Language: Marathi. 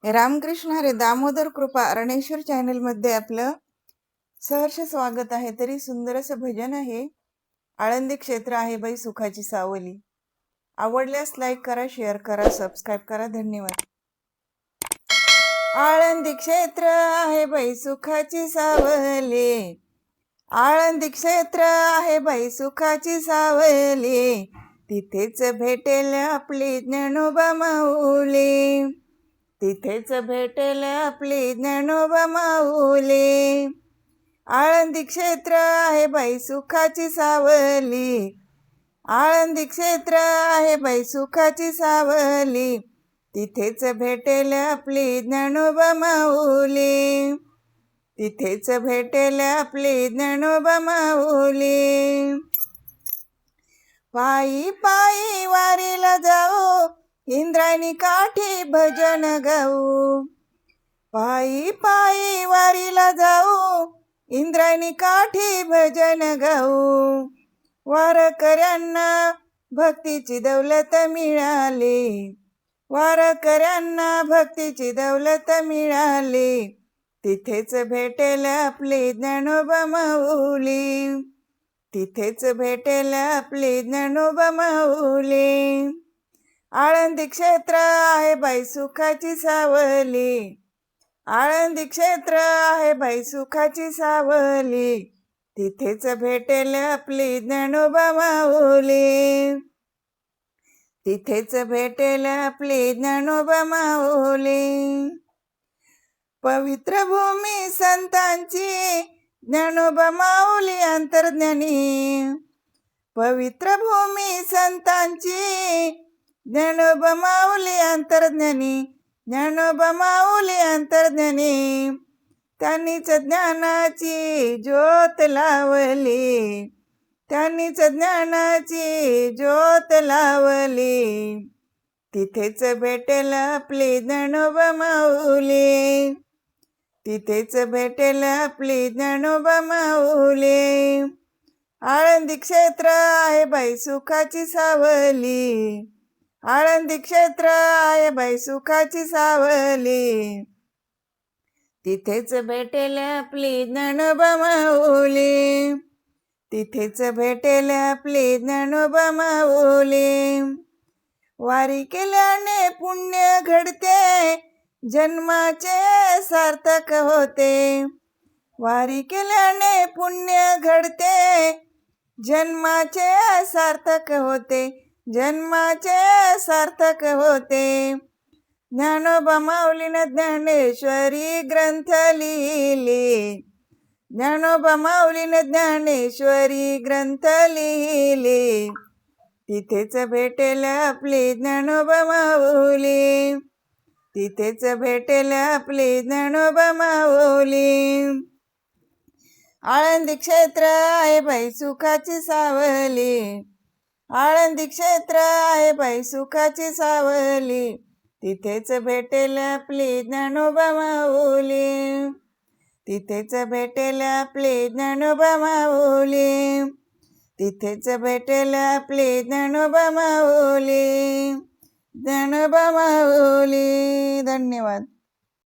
रामकृष्ण हरे. दामोदर कृपा अरणेश्वर चॅनलमध्ये आपलं सहर्ष स्वागत आहे. तरी सुंदर असं भजन आहे. आळंदी क्षेत्र आहे बाई सुखाची सावली. आवडल्यास लाईक करा, शेअर करा, सबस्क्राईब करा. धन्यवाद. आळंदी क्षेत्र आहे बाई सुखाची सावली. आळंदी क्षेत्र आहे बाई सुखाची सावली. तिथेच भेटेल आपली ज्ञानोबा माऊली. तिथेच भेटेल आपली ज्ञानोबा माऊली. आळंदी क्षेत्र आहे बाई सुखाची सावली. आळंदी क्षेत्र आहे बाई सुखाची सावली. तिथेच भेटेल आपली ज्ञानोबा माऊली. तिथेच भेटेल आपली ज्ञानोबा माऊली. पायी पायी वारीला जाऊ, इंद्रायणी काठी भजन गाऊ. पायी पायी वारीला जाऊ, इंद्रायणी काठी भजन गाऊ. वारकऱ्यांना भक्तीची दौलत मिळाली. वारकऱ्यांना भक्तीची दौलत मिळाली. तिथेच भेटेल आपली ज्ञानोबा माऊली. तिथेच भेटेल आपली ज्ञानोबा माऊली. आळंदी क्षेत्र आहे बाई सुखाची सावली. आळंदी क्षेत्र आहे बाई सुखाची सावली. तिथेच भेटेल आपली ज्ञानोबा माऊली. तिथेच भेटेल आपली ज्ञानोबा माऊली. पवित्र भूमी संतांची ज्ञानोबा माऊली अंतर्ज्ञानी. पवित्र भूमी संतांची ज्ञानोबा माऊली अंतर्ज्ञानी. ज्ञानोबा माऊली अंतर्ज्ञानी. त्यांनीच ज्ञानाची ज्योत लावली. त्यांनीच ज्ञानाची ज्योत लावली. तिथेच भेटेल आपली ज्ञानोबा माऊली. तिथेच भेटेल आपली ज्ञानोबा माऊली. आळंदी क्षेत्र आहे बाई सुखाची सावली. आळंदी क्षेत्र आहे बाई सुखाची सावली. तिथेच भेटेल आपली ज्ञानोबा माऊली. तिथेच भेटेल आपली ज्ञानोबा माऊली. वारी केल्याने पुण्य घडते, जन्माचे सार्थक होते. वारी केल्याने पुण्य घडते, जन्माचे सार्थक होते. जन्माचे सार्थक होते. ज्ञानोबा माऊलीने ज्ञानेश्वरी ग्रंथ लिहिले. ज्ञानोबा माऊलीने ज्ञानेश्वरी ग्रंथ लिहिले. तिथेच भेटेल आपली ज्ञानोबा माऊली. तिथेच भेटेल आपली ज्ञानोबा माऊली. आळंदी क्षेत्र आहे बाई सुखाची सावली. आळंदी क्षेत्र आहे बाई सुखाची सावली. तिथेच भेटेल आपली ज्ञानोबा माऊली. तिथेच भेटेल आपली ज्ञानोबा माऊली. तिथेच भेटेल आपली ज्ञानोबा माऊली. ज्ञानोबा माऊली. धन्यवाद.